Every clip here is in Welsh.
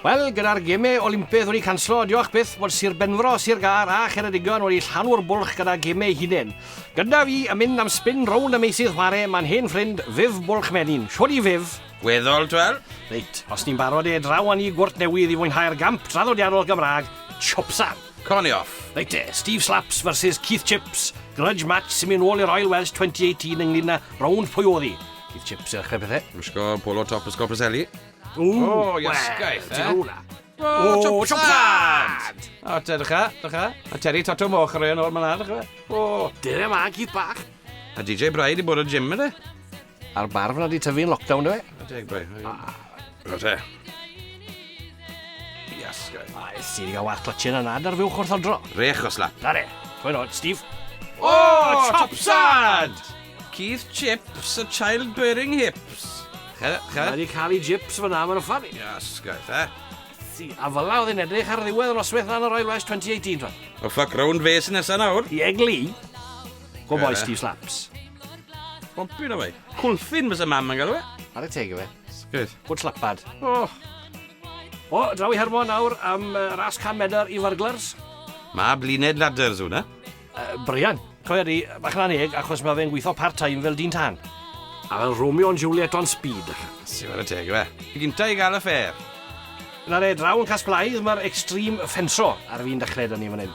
Wel, gyda'r gemau Olympaidd wedi canslo, diolch byth bod Sir Benfro, Sir Gar a Cheredigion wedi llanw'r bwlch gyda gemau hunain. Gyda fi yn mynd am spin rownd y meisydd chwarae, mae'n hen ffrind Fyf Bwlch Menyn. Siwr i Fyf? Weddol, twel. Reit, os ni'n barod draw â ni gwrt newydd i fwynhau'r gamp traddodiadol Gymraeg, Chopsan. Coni off. Reit Steve Slaps versus Keith Chips. Grudge match sy'n mynd ôl i'r Royal Welsh 2018 ynglyn â rownd pwy oedd hi. Keith Chips yw'r chreu pethau. Wisgo polo top ysgo Preseli. O, iasgaeth, O, Chopsan! O, dycha. A Terry Toto Moch ar ein o'r myna, dycha. O, dyna ma, Keith bach. A DJ Bride i bod o gym ydy. A'r barf yna di tyfu yn lockdown, dwi? A Dig Bride. O, te. Iasgaeth. A, ys ti wedi cael wath clotchin yna ar fywch wrth odro. Rech o slap. Na re, dwi'n oed, Steve. O, Chopsan! Keith Chips, a child-bearing hips. Na wedi cael ei gyps fyna ma'n ffan. Iasgaeth, A fel oedd hi'n edrych ar ddiwedd yr oswaith na'n Royal Welsh 2018, twan. O, ffuck round fes nesaf nawr. I egli. Go boy Steve Slaps. Pompyn o fe. Cwlffin fes y mam yn galw e. Ar y teg o fe. Sgwyd. Gwyd slapad. O, draw i hermo nawr am ras can medar i fyrglers. Ma blined ladders hwnna. Brian. Coe ydi, bach yn aneg, achos mae fe'n gweithio part-time fel dyn tan. A fel Romeo and Juliet on speed. Si ar y teg o fe. I gynta i gael y ffer. Na re, draw yn Casblaidd, mae'r extreme ffensro ar fi'n dechrau dyn ni fan hyn.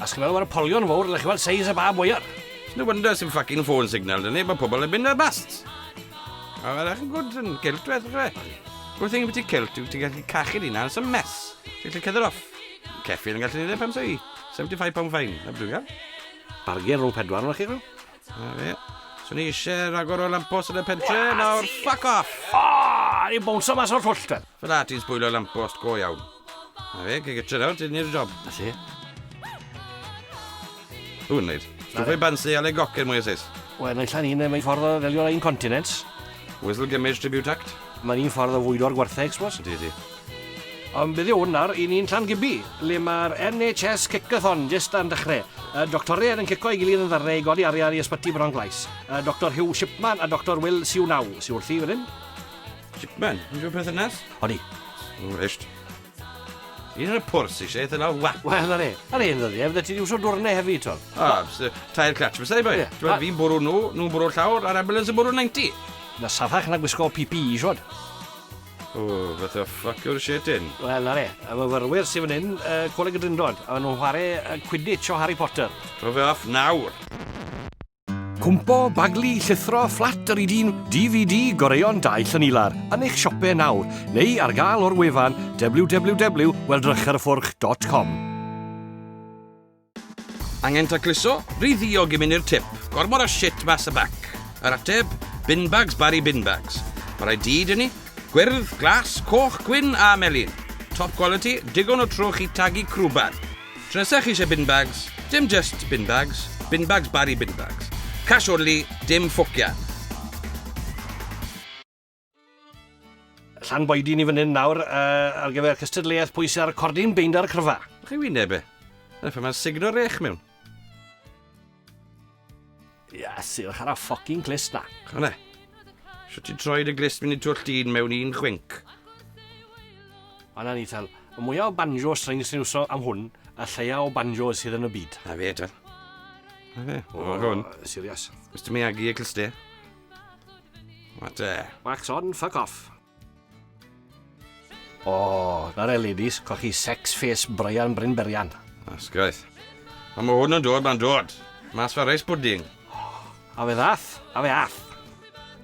A sgymryd mae'r polion fawr, lech i weld seis y bab wyar. No wonder sy'n fucking phone signal dyn ni, mae pobl yn mynd ar bast. A fe'n eich yn gwrdd yn kilt wedd, fe. Gwrdd thing beth i kilt, ti'n gallu cachu dina, it's a mess. Ti'n gallu cedder off. Ceffi yn gallu neud e pam sa i. £75 fine, na bydw gael. Bargen rhwng pedwar yna chi rhyw? A fe. So ni eisiau ragor o lampos yn y pentre, nawr fuck off. Ni'n bwnsio mas o'r twll, ten. Fel a ti'n sbwylio lampost go iawn. A fe, gyd gyda nawr, ti'n neud y job. Na si. Hw'n neud. Stwffau bansi ale gocyn mwy o seis. Wel, na allan ni'n mewn ffordd o ddelio ein continents. Whistle Gimmage Tribute Act. Mae'n un ffordd o fwydo'r gwertheg, sbos. Di. Ond byddi hwn nawr, i ni'n Llangybi, le mae'r NHS Kickathon jyst yn dechrau. Doctoriaid yn cico i gilydd yn ddarnau i godi arian i ysbyty Bron Glais. Dr Hugh Shipman a Dr Will Siwnaw. Si wrthi fan hyn? Shipman, yn gwybod peth ynas? Odi. O, eisht. Un yn y pwrs eisiau, eitha lawr wap. Wel, na re. Ar un ddyddi, fydde ti di wsio dwrnau hefyd, ton. Tair clatch, fes ei boi. Fi'n bwrw nhw'n bwrw llawr, a'r ambulance yn bwrw 90. Na sathach na gwisgo PPE, siwad. O, fath o ffuck o'r shit in. Wel, na re. Y myfyrwyr sy'n fan hyn, Coleg y Drindod, a nhw'n chwarae Quidditch o Harry Potter. Tro fe off nawr. Cwmpo, baglu, llithro, fflat yr un DVD goreuon daith yn ilar yn eich siopau nawr neu ar gael o'r wefan www.weldrycharffwrch.com. Angen tacluso? Ryddi o gymunu'r tip. Gormod o shit mas y bac. Yr ateb, bin bags bari bin bags. Mae'r ID yn ni. Gwyrdd, glas, coch, gwyn a melyn. Top quality, digon o trwch i tagu crwbad. Tresach chi eisiau bin bags, dim just bin bags bari bin bags. Cash only, dim ffwcian. Llan boedi ni fan hyn nawr ar gyfer cystadleuaeth pwy sy'n ar y cordyn beind ar y cryfa. Chi wyneb e? Yna ffa mae'n signo rech mewn. Sydd ar y ffocin glist na. Chone. Sio ti troed y glist mynd i twll dyn mewn un chwink. Anna ni tal, y mwyaf o banjo strings sy'n wso am hwn, a lleia o banjo sydd yn y byd. Na fe, tal. Na fe. O, hwn. Serious. Mr Miyagi y clyste. What Wax on, fuck off. O, na'r ladies, cochi sex face Brian Bryn Berian. Asgaeth. A mae hwn yn dod, mae'n dod. Mas fa reis pudding. A fe ddath, a fe ath.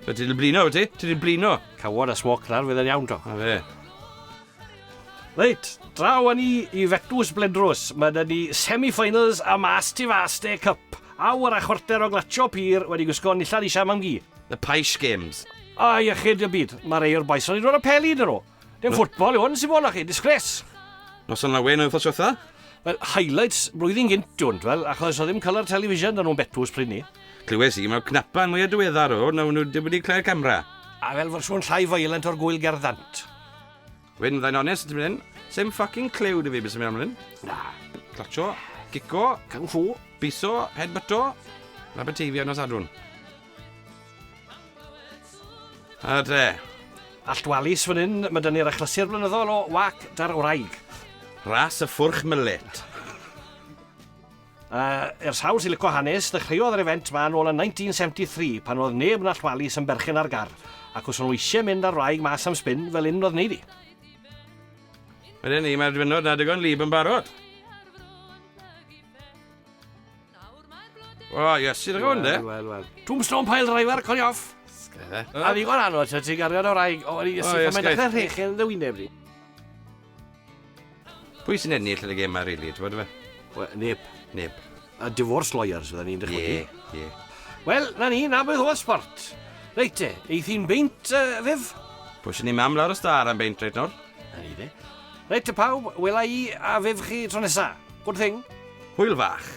So ti di blino, ti? Ti di blino? Cawod a smoc nar, fydd yn iawn to. A fe. Reit, draw ni i Fetws Bledrws. Mae da ni semi-finals a mas ti faste cup. Awr a chwarter o glatio pyr wedi gwisgo nillad i siam am gi. The Paish Games. A iechyd y byd, mae rei o'r boes o'n i roed y peli dyn nhw. Dim ffwtbol yw hwn sy'n bod na chi, disgres. Nos o'n lawen oedd os otha? Wel, highlights blwyddyn gynt dwnt, fel, achos oedd ddim colour television dyn nhw'n Betws pryd ni. Clywes i, mae cnapan mwy o diweddar o, na nhw wedi cleu'r camera. A fel fersiwn llai violent o'r gwyl gerddant. Wyn, ddau'n onest, ti'n mynd, sem fucking clew dy fi bys yn mynd amlyn. Na. Clatio, gico, Kung fu. biso, headbutto, Aberteifi nos adwn. A de. Alltwalis fan hyn, mae dyn ni'r achlysur blynyddol o wac dar wraig. Ras y ffwrch mylet. Ers hawl sy'n licio hanes, ddechreuodd yr event ma nôl yn 1973 pan oedd neb yn allwalis yn berchen ar gar, ac os o'n nhw eisiau mynd ar wraig mas am spin fel un oedd wneud i. Wedyn ni, mae'r dwynod na digon lib yn barod. O, iesu dy gwn, de? Wel. Tombstone pile driver, codi off. A ddigon anodd, ti'n gario ar wraig. O, mae'n dechrau rhechyn ddywyneb ni. Pwy sy'n ennill yn y gem ar rili, ti'n bod fe? Neb. Divorce lawyers, fydda ni'n dechrau. Ie. Wel, na ni, na beth o Sbort. Reit te, eith hi'n beint, fyf? Pwysyn ni mam lawr y star am beint reit nawr. Na ni de. Reit te pawb, wela i a fyf chi tro nesa. Good thing. Hwyl fach.